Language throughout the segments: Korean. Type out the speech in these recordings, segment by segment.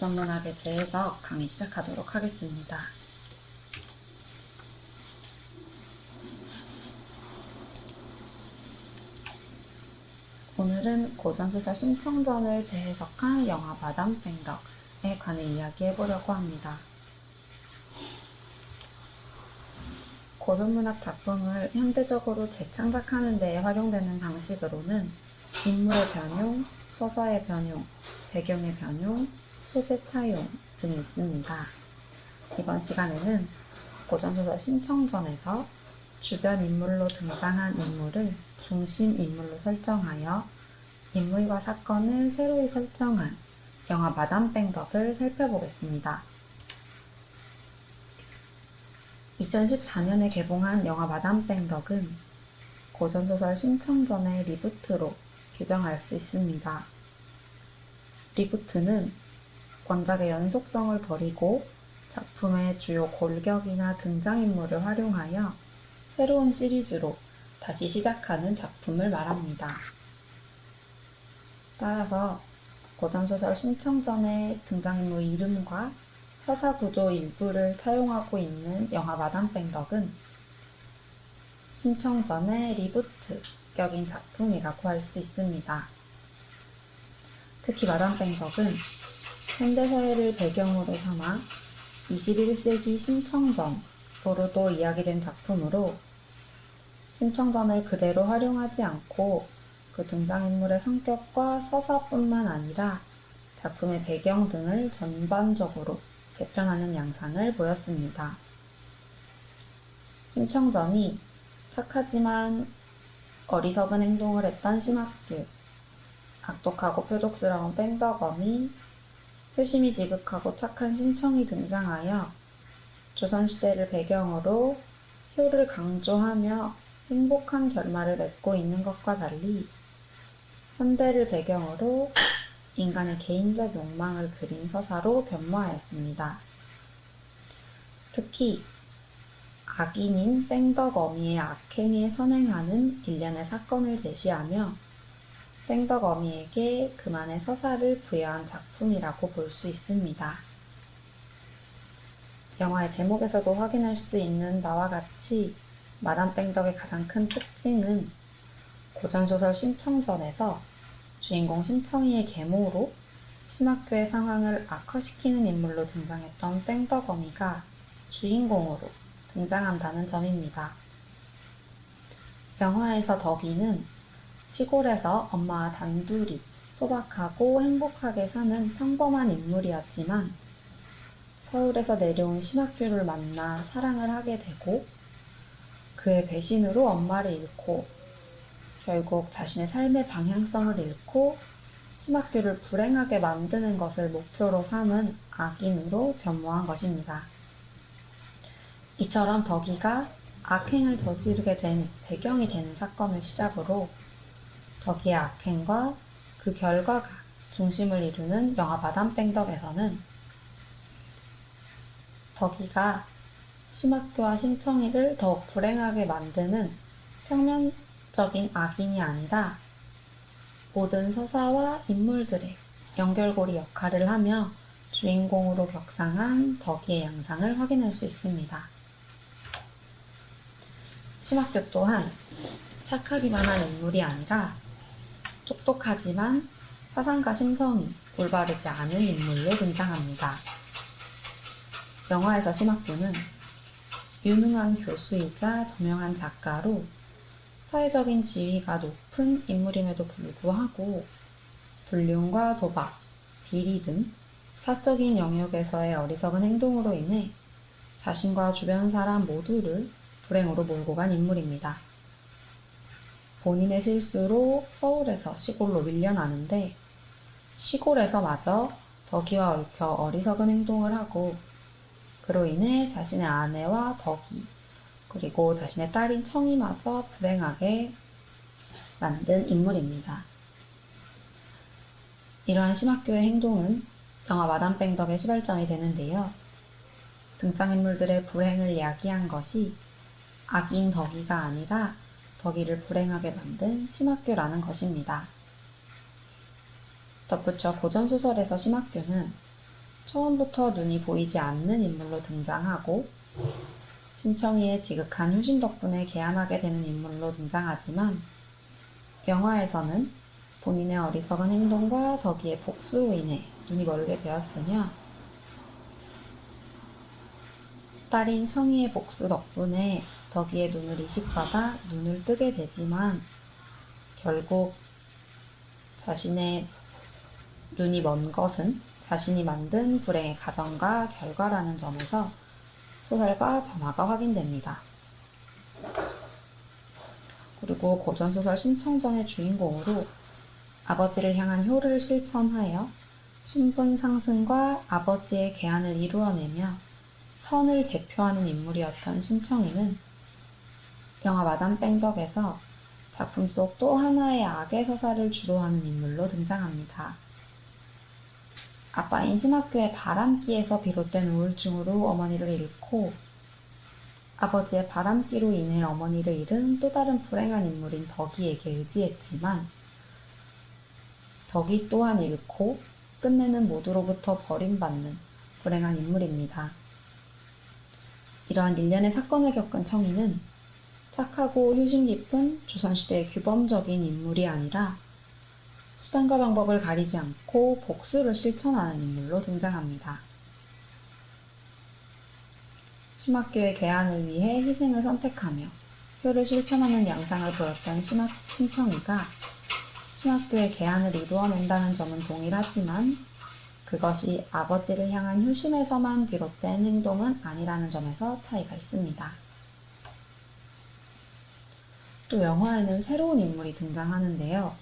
고전문학의 재해석 강의 시작하도록 하겠습니다. 오늘은 고전소설 심청전을 재해석한 영화 마담 뺑덕에 관해 이야기해보려고 합니다. 고전문학 작품을 현대적으로 재창작하는 데에 활용되는 방식으로는 인물의 변용, 서사의 변용, 배경의 변용, 소재 차용 등이 있습니다. 이번 시간에는 고전소설 심청전에서 주변 인물로 등장한 인물을 중심 인물로 설정하여 인물과 사건을 새로이 설정한 영화 마담 뺑덕을 살펴보겠습니다. 2014년에 개봉한 영화 마담 뺑덕은 고전소설 심청전의 리부트로 규정할 수 있습니다. 리부트는 원작의 연속성을 버리고 작품의 주요 골격이나 등장인물을 활용하여 새로운 시리즈로 다시 시작하는 작품을 말합니다. 따라서 고전소설 심청전의 등장인물 이름과 서사구조 일부를 차용하고 있는 영화 마담 뺑덕은 심청전의 리부트격인 작품이라고 할 수 있습니다. 특히 마담 뺑덕은 현대사회를 배경으로 삼아 21세기 심청전으로도 이야기된 작품으로 심청전을 그대로 활용하지 않고 그 등장인물의 성격과 서사뿐만 아니라 작품의 배경 등을 전반적으로 재편하는 양상을 보였습니다. 심청전이 착하지만 어리석은 행동을 했던 심학규, 악독하고 표독스러운 뺑덕어미, 효심이 지극하고 착한 심청이 등장하여 조선시대를 배경으로 효를 강조하며 행복한 결말을 맺고 있는 것과 달리 현대를 배경으로 인간의 개인적 욕망을 그린 서사로 변모하였습니다. 특히 악인인 뺑덕어미의 악행에 선행하는 일련의 사건을 제시하며 뺑덕어미에게 그만의 서사를 부여한 작품이라고 볼 수 있습니다. 영화의 제목에서도 확인할 수 있는 바와 같이 마담 뺑덕의 가장 큰 특징은 고전소설 심청전에서 주인공 심청이의 계모로 심학교의 상황을 악화시키는 인물로 등장했던 뺑덕어미가 주인공으로 등장한다는 점입니다. 영화에서 덕이는 시골에서 엄마와 단둘이 소박하고 행복하게 사는 평범한 인물이었지만 서울에서 내려온 심학규를 만나 사랑을 하게 되고 그의 배신으로 엄마를 잃고 결국 자신의 삶의 방향성을 잃고 심학규를 불행하게 만드는 것을 목표로 삼은 악인으로 변모한 것입니다. 이처럼 덕이가 악행을 저지르게 된 배경이 되는 사건을 시작으로 덕이의 악행과 그 결과가 중심을 이루는 영화 마담 뺑덕에서는 덕이가 심학규와 심청이를 더욱 불행하게 만드는 평면적인 악인이 아니라 모든 서사와 인물들의 연결고리 역할을 하며 주인공으로 격상한 덕이의 양상을 확인할 수 있습니다. 심학규 또한 착하기만 한 인물이 아니라 똑똑하지만 사상과 심성이 올바르지 않은 인물로 등장합니다. 영화에서 심학규는 유능한 교수이자 저명한 작가로 사회적인 지위가 높은 인물임에도 불구하고 불륜과 도박, 비리 등 사적인 영역에서의 어리석은 행동으로 인해 자신과 주변 사람 모두를 불행으로 몰고 간 인물입니다. 본인의 실수로 서울에서 시골로 밀려나는데 시골에서 마저 덕이와 얽혀 어리석은 행동을 하고 그로 인해 자신의 아내와 덕이 그리고 자신의 딸인 청이마저 불행하게 만든 인물입니다. 이러한 심학규의 행동은 영화 마담 뺑덕의 시발점이 되는데요. 등장인물들의 불행을 이야기한 것이 악인 덕이가 아니라 덕이를 불행하게 만든 심학규라는 것입니다. 덧붙여 고전소설에서 심학규는 처음부터 눈이 보이지 않는 인물로 등장하고 심청이의 지극한 효심 덕분에 개안하게 되는 인물로 등장하지만 영화에서는 본인의 어리석은 행동과 덕이의 복수로 인해 눈이 멀게 되었으며 딸인 청이의 복수 덕분에 덕이의 눈을 이식받아 눈을 뜨게 되지만 결국 자신의 눈이 먼 것은 자신이 만든 불행의 가정과 결과라는 점에서 소설과 변화가 확인됩니다. 그리고 고전소설 심청전의 주인공으로 아버지를 향한 효를 실천하여 신분 상승과 아버지의 계안을 이루어내며 선을 대표하는 인물이었던 심청이는 영화 마담 뺑덕에서 작품 속 또 하나의 악의 서사를 주도하는 인물로 등장합니다. 아빠인 심학규의 바람기에서 비롯된 우울증으로 어머니를 잃고 아버지의 바람기로 인해 어머니를 잃은 또 다른 불행한 인물인 덕이에게 의지했지만 덕이 또한 잃고 끝내는 모두로부터 버림받는 불행한 인물입니다. 이러한 일련의 사건을 겪은 청이는 착하고 효심 깊은 조선시대의 규범적인 인물이 아니라 수단과 방법을 가리지 않고 복수를 실천하는 인물로 등장합니다. 심학규의 계안을 위해 희생을 선택하며 효를 실천하는 양상을 보였던 심청이가 심학규의 계안을 이루어낸다는 점은 동일하지만 그것이 아버지를 향한 효심에서만 비롯된 행동은 아니라는 점에서 차이가 있습니다. 또 영화에는 새로운 인물이 등장하는데요.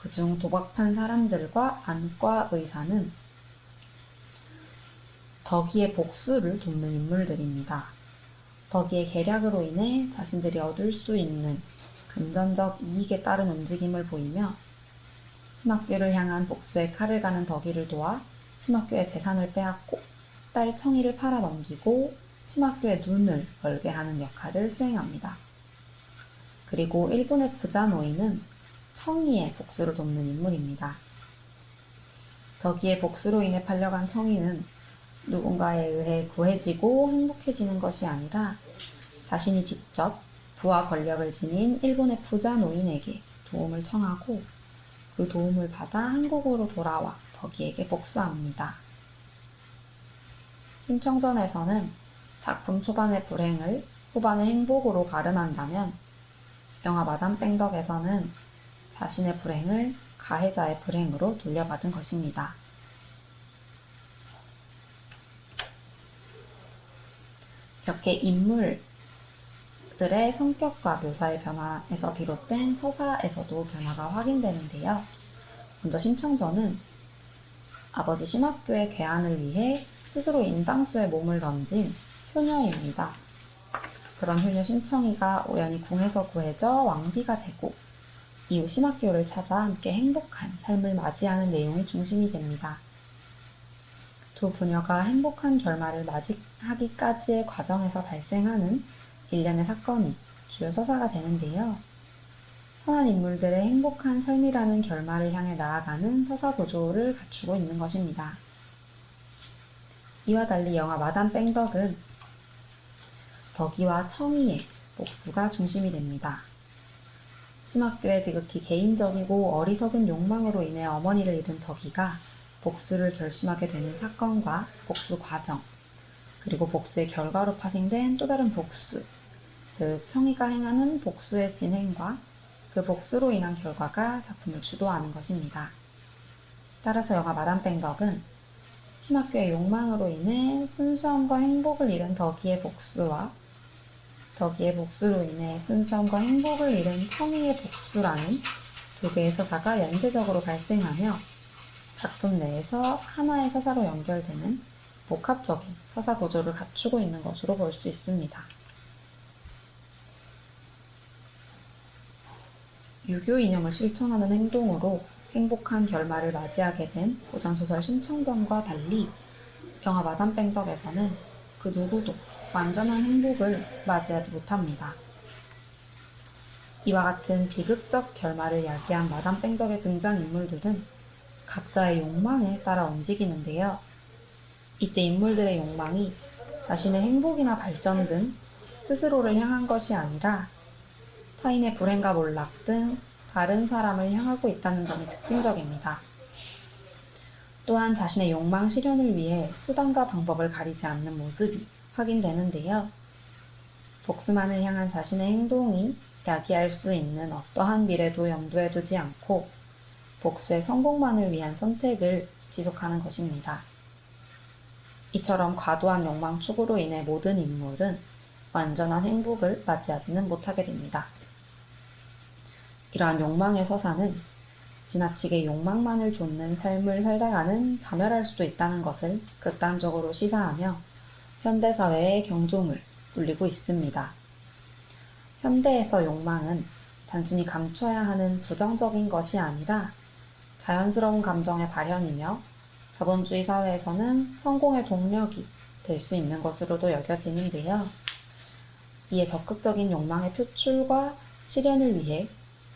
그중 도박판 사람들과 안과 의사는 덕이의 복수를 돕는 인물들입니다. 덕이의 계략으로 인해 자신들이 얻을 수 있는 금전적 이익에 따른 움직임을 보이며 심학규를 향한 복수의 칼을 가는 덕이를 도와 심학규의 재산을 빼앗고 딸 청이를 팔아넘기고 심학규의 눈을 멀게 하는 역할을 수행합니다. 그리고 일본의 부자 노인은 청이의 복수를 돕는 인물입니다. 덕이의 복수로 인해 팔려간 청이는 누군가에 의해 구해지고 행복해지는 것이 아니라 자신이 직접 부와 권력을 지닌 일본의 부자 노인에게 도움을 청하고 그 도움을 받아 한국으로 돌아와 덕이에게 복수합니다. 심청전에서는 작품 초반의 불행을 후반의 행복으로 가름한다면 영화 마담 뺑덕에서는 자신의 불행을 가해자의 불행으로 돌려받은 것입니다. 이렇게 인물들의 성격과 묘사의 변화에서 비롯된 서사에서도 변화가 확인되는데요. 먼저 심청전은 아버지 심학규의 계안을 위해 스스로 인당수에 몸을 던진 효녀입니다. 그런 효녀 심청이가 우연히 궁에서 구해져 왕비가 되고 이후 심학규를 찾아 함께 행복한 삶을 맞이하는 내용이 중심이 됩니다. 두 부녀가 행복한 결말을 맞이하기까지의 과정에서 발생하는 일련의 사건이 주요 서사가 되는데요. 선한 인물들의 행복한 삶이라는 결말을 향해 나아가는 서사 구조를 갖추고 있는 것입니다. 이와 달리 영화 마담 뺑덕은 덕이와 청이의 복수가 중심이 됩니다. 심학규의 지극히 개인적이고 어리석은 욕망으로 인해 어머니를 잃은 덕이가 복수를 결심하게 되는 사건과 복수 과정, 그리고 복수의 결과로 파생된 또 다른 복수, 즉 청이가 행하는 복수의 진행과 그 복수로 인한 결과가 작품을 주도하는 것입니다. 따라서 영화 마담 뺑덕은 심학규의 욕망으로 인해 순수함과 행복을 잃은 덕이의 복수와 덕이의 복수로 인해 순수함과 행복을 잃은 청이의 복수라는 두 개의 서사가 연쇄적으로 발생하며 작품 내에서 하나의 서사로 연결되는 복합적인 서사 구조를 갖추고 있는 것으로 볼 수 있습니다. 유교 이념을 실천하는 행동으로 행복한 결말을 맞이하게 된 고전소설 심청전과 달리 영화 마담 뺑덕에서는 그 누구도 완전한 행복을 맞이하지 못합니다. 이와 같은 비극적 결말을 야기한 마담 뺑덕의 등장인물들은 각자의 욕망에 따라 움직이는데요. 이때 인물들의 욕망이 자신의 행복이나 발전 등 스스로를 향한 것이 아니라 타인의 불행과 몰락 등 다른 사람을 향하고 있다는 점이 특징적입니다. 또한 자신의 욕망 실현을 위해 수단과 방법을 가리지 않는 모습이 확인되는데요. 복수만을 향한 자신의 행동이 야기할 수 있는 어떠한 미래도 염두에 두지 않고 복수의 성공만을 위한 선택을 지속하는 것입니다. 이처럼 과도한 욕망 추구로 인해 모든 인물은 완전한 행복을 맞이하지는 못하게 됩니다. 이러한 욕망의 서사는 지나치게 욕망만을 좇는 삶을 살다가는 자멸할 수도 있다는 것을 극단적으로 시사하며 현대사회의 경종을 울리고 있습니다. 현대에서 욕망은 단순히 감춰야 하는 부정적인 것이 아니라 자연스러운 감정의 발현이며 자본주의 사회에서는 성공의 동력이 될 수 있는 것으로도 여겨지는데요. 이에 적극적인 욕망의 표출과 실현을 위해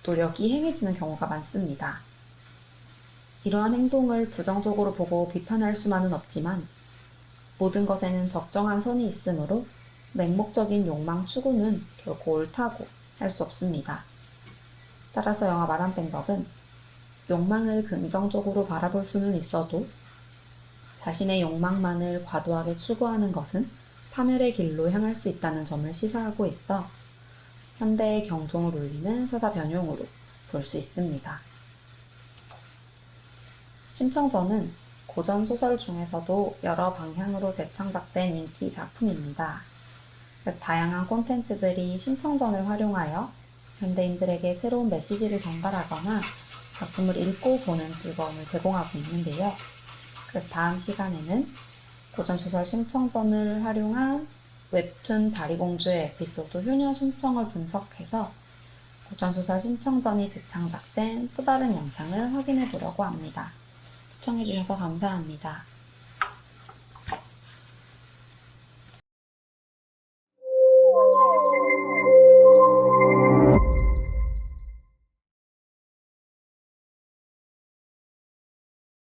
노력이 행해지는 경우가 많습니다. 이러한 행동을 부정적으로 보고 비판할 수만은 없지만 모든 것에는 적정한 선이 있으므로 맹목적인 욕망 추구는 결코 옳다고 할 수 없습니다. 따라서 영화 마담 뱅덕은 욕망을 긍정적으로 바라볼 수는 있어도 자신의 욕망만을 과도하게 추구하는 것은 파멸의 길로 향할 수 있다는 점을 시사하고 있어 현대의 경종을 울리는 서사 변형으로 볼 수 있습니다. 심청전은 고전 소설 중에서도 여러 방향으로 재창작된 인기 작품입니다. 그래서 다양한 콘텐츠들이 심청전을 활용하여 현대인들에게 새로운 메시지를 전달하거나 작품을 읽고 보는 즐거움을 제공하고 있는데요. 그래서 다음 시간에는 고전소설 심청전을 활용한 웹툰 다리공주의 에피소드 효녀 심청을 분석해서 고전소설 심청전이 재창작된 또 다른 영상을 확인해 보려고 합니다. 시청해주셔서 감사합니다.